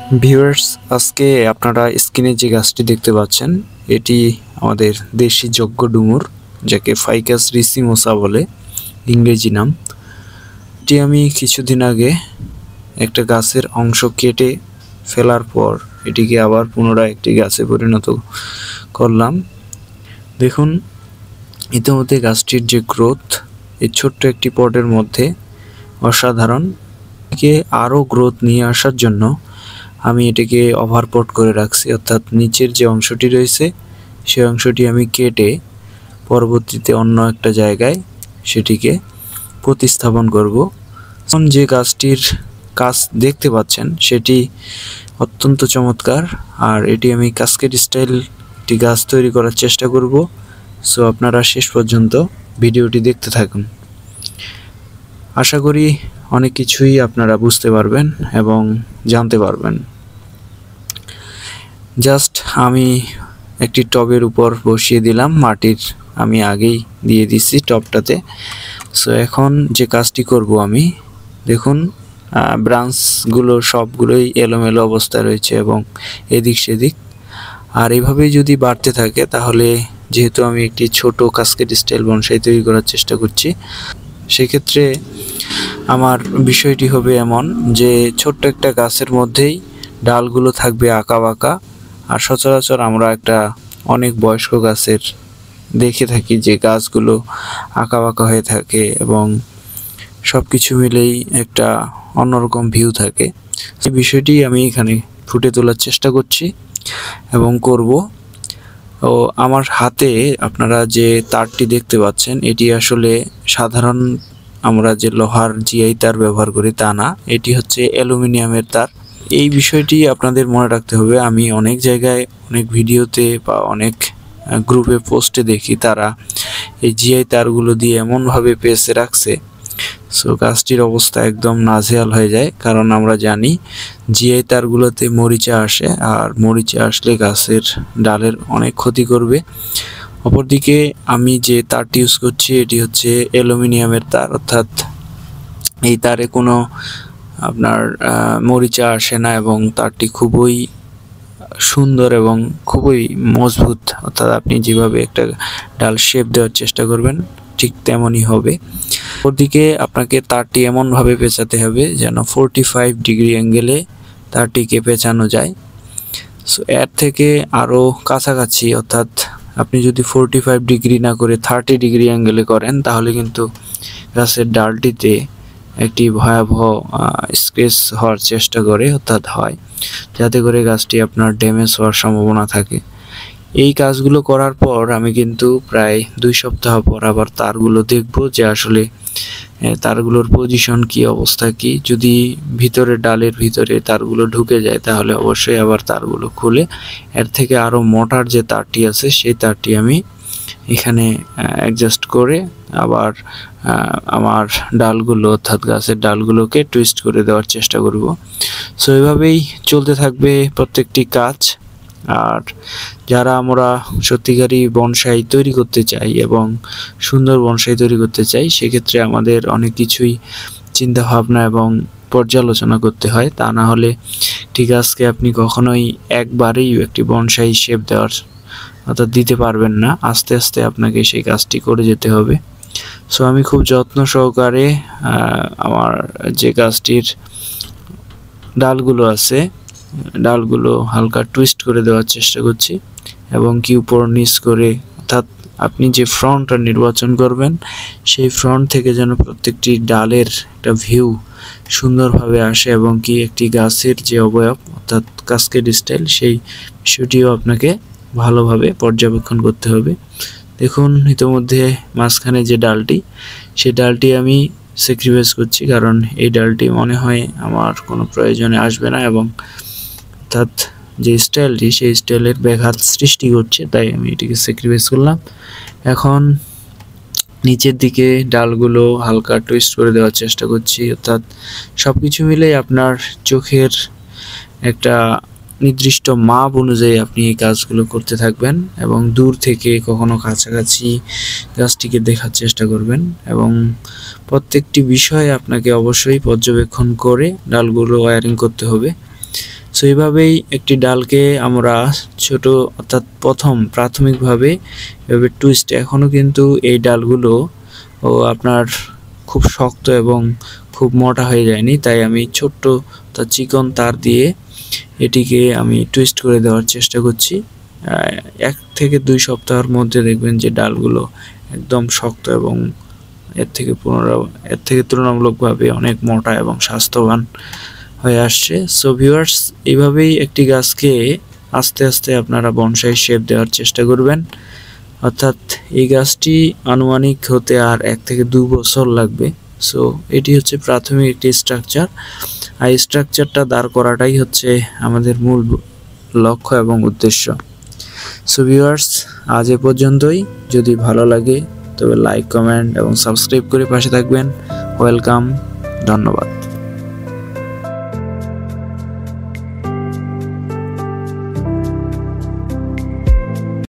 Viewers, আজকে আপনারা স্ক্রিনে যে গাছটি দেখতে পাচ্ছেন এটি আমাদের দেশি যজ্ঞ ডুমুর, যাকে ফাইকাস রিসিমোসা বলে ইংরেজি নাম। এটি আমি কিছুদিন আগে একটা গাছের অংশ কেটে ফেলার পর এটিকে আবার পুনরায় একটি গাছে পরিণত করলাম। দেখুন, ইতিমধ্যে গাছটির যে গ্রোথ এই ছোট্ট একটি পটের মধ্যে অসাধারণ। এটিকে আরও গ্রোথ নিয়ে আসার জন্য আমি এটাকে ওভারপট করে রাখছি, অর্থাৎ নিচের যে অংশটি রয়েছে সেই অংশটি আমি কেটে পরবর্তীতে অন্য একটা জায়গায় সেটিকে প্রতিস্থাপন করব। এখন যে গাছটির কাজ দেখতে পাচ্ছেন সেটি অত্যন্ত চমৎকার, আর এটি আমি কাস্কেড স্টাইল একটি গাছ তৈরি করার চেষ্টা করব। সো আপনারা শেষ পর্যন্ত ভিডিওটি দেখতে থাকুন। আশা করি অনেক কিছুই আপনারা বুঝতে পারবেন এবং জানতে পারবেন। জাস্ট আমি একটি টবের উপর বসিয়ে দিলাম, মাটির আমি আগেই দিয়ে দিছি টবটাতে। সো এখন যে কাজটি করব আমি, দেখুন ব্রাঞ্চগুলো সবগুলোই এলোমেলো অবস্থায় রয়েছে এবং এদিক সেদিক, আর এইভাবেই যদি বাড়তে থাকে তাহলে, যেহেতু আমি একটি ছোট কাস্কেড স্টাইল বনসাই তৈরি করার চেষ্টা করছি, সেক্ষেত্রে আমার বিষয়টি হবে এমন যে ছোট্ট একটা গাছের মধ্যেই ডালগুলো থাকবে আঁকা বাঁকা। আর সচরাচর আমরা একটা অনেক বয়স্ক গাছের দেখে থাকি যে গাছগুলো আঁকা বাঁকা হয়ে থাকে এবং সব কিছু মিলেই একটা অন্যরকম ভিউ থাকে। এই বিষয়টি আমি এখানে ফুটে তোলার চেষ্টা করছি এবং করব। ও আমার হাতে আপনারা যে তারটি দেখতে পাচ্ছেন এটি আসলে সাধারণ আমরা যে লোহার জিআই তার ব্যবহার করি তা না, এটি হচ্ছে অ্যালুমিনিয়ামের তার। এই বিষয়টি আপনাদের মনে রাখতে হবে। আমি অনেক জায়গায় অনেক ভিডিওতে বা অনেক গ্রুপে পোস্টে দেখি তারা এই জিআই তারগুলো দিয়ে এমনভাবে পেঁচে রাখছে, সো গাছটির অবস্থা একদম নাজেহাল হয়ে যায়। কারণ আমরা জানি জিআই তারগুলোতে মরিচা আসে, আর মরিচা আসলে গাছের ডালের অনেক ক্ষতি করবে। অপরদিকে আমি যে তারটি ইউজ করছি এটি হচ্ছে অ্যালুমিনিয়ামের তার, অর্থাৎ এই তারে কোনো আপনার মরিচা আসে না এবং তারটি খুবই সুন্দর এবং খুবই মজবুত। অর্থাৎ আপনি যেভাবে একটা ডাল শেপ দেওয়ার চেষ্টা করবেন ঠিক তেমনই হবে। ওদিকে আপনাকে তারটি এমনভাবে পেঁচাতে হবে যেন 45 ডিগ্রি অ্যাঙ্গেলে তারটিকে পেঁচানো যায়। সো এর থেকে আরও কাছাকাছি, অর্থাৎ আপনি যদি 45 ডিগ্রি না করে 30 ডিগ্রি অ্যাঙ্গেলে করেন তাহলে কিন্তু গাছের ডালটিতে একটি ভয়াবহ স্ক্র্যাচ হওয়ার চেষ্টা করে, অর্থাৎ হয়, যাতে করে গাছটি আপনার ড্যামেজ হওয়ার সম্ভাবনা থাকে। এই কাজগুলো করার পর আমি কিন্তু প্রায় 2 সপ্তাহ পর আবার তারগুলো দেখব যে আসলে তারগুলোর পজিশন কি, অবস্থা কি। যদি ভিতরে ডালের ভিতরে তারগুলো ঢুকে যায় তাহলে অবশ্যই আবার তারগুলো খুলে এর থেকে আরও মোটার যে তারটি আছে সেই তারটি আমি এখানে অ্যাডজাস্ট করে আবার আমার ডালগুলো, অর্থাৎ গাছের ডালগুলোকে টুইস্ট করে দেওয়ার চেষ্টা করব। সো এভাবেই চলতে থাকবে প্রত্যেকটি কাজ। আর যারা আমরা সত্যিকারই বনসাই তৈরি করতে চাই এবং সুন্দর বনসাই তৈরি করতে চাই, সেক্ষেত্রে আমাদের অনেক কিছুই চিন্তা ভাবনা এবং পর্যালোচনা করতে হয়। তা না হলে ঠিক আজকে আপনি কখনোই একবারেই একটি বনসাই শেপ দেওয়ার অর্থাৎ দিতে পারবেন না। আস্তে আস্তে আপনাকে সেই কাজটি করে যেতে হবে। সো আমি খুব যত্ন সহকারে আমার যে গাছটির ডালগুলো আছে ডালগুলো হালকা টুইস্ট করে দেওয়ার চেষ্টা করছি এবং কি উপর নিচ করে, অর্থাৎ আপনি যে ফ্রন্টটা নির্বাচন করবেন সেই ফ্রন্ট থেকে যেন প্রত্যেকটি ডালের একটা ভিউ সুন্দরভাবে আসে এবং কি একটি গাছের যে অবয়ব অর্থাৎ কাস্কেড স্টাইল সেই বিষয়টিও আপনাকে ভালোভাবে পর্যবেক্ষণ করতে হবে। দেখুন, ইতিমধ্যে মাঝখানে যে ডালটি সেই ডালটি আমি স্যাক্রিফাইস করছি, কারণ এই ডালটি মনে হয় আমার কোনো প্রয়োজনে আসবে না এবং অর্থাৎ যে স্টাইলটি সেই স্টাইলের ব্যাঘাত সৃষ্টি করছে, তাই আমি এটিকে স্যাক্রিফাইস করলাম। এখন নিচের দিকে ডালগুলো হালকা টুইস্ট করে দেওয়ার চেষ্টা করছি, অর্থাৎ সব কিছু মিলেই আপনার চোখের একটা নির্দিষ্ট মাপ অনুযায়ী আপনি এই কাজগুলো করতে থাকবেন এবং দূর থেকে কখনো কাছাকাছি গাছটিকে দেখার চেষ্টা করবেন এবং প্রত্যেকটি বিষয়ে আপনাকে অবশ্যই পর্যবেক্ষণ করে ডালগুলো ওয়্যারিং করতে হবে। সো এইভাবেই একটি ডালকে আমরা ছোট অর্থাৎ প্রাথমিকভাবে এভাবে টুইস্ট, এখনও কিন্তু এই ডালগুলো আপনার খুব শক্ত এবং খুব মোটা হয়ে যায়নি, তাই আমি ছোট্ট চিকন তার দিয়ে এটিকে আমি টুইস্ট করে দেওয়ার চেষ্টা করছি। 1 থেকে 2 সপ্তাহের মধ্যে দেখবেন যে ডালগুলো একদম শক্ত এবং এর থেকে তুলনামূলকভাবে অনেক মোটা এবং স্বাস্থ্যবান হয়ে আসছে। সো ভিউয়ার্স, এইভাবেই একটি গাছকে আস্তে আস্তে আপনারা বনসাই শেপ দেওয়ার চেষ্টা করবেন, অর্থাৎ এই গাছটি আনুমানিক হতে আর 1 থেকে 2 বছর লাগবে। সো এটি হচ্ছে প্রাথমিক একটি স্ট্রাকচার, আর এই স্ট্রাকচারটা দাঁড় করাটাই হচ্ছে আমাদের মূল লক্ষ্য এবং উদ্দেশ্য। সো ভিউয়ার্স, আজ এ পর্যন্তই। যদি ভালো লাগে তবে লাইক, কমেন্ট এবং সাবস্ক্রাইব করে পাশে থাকবেন। ওয়েলকাম, ধন্যবাদ।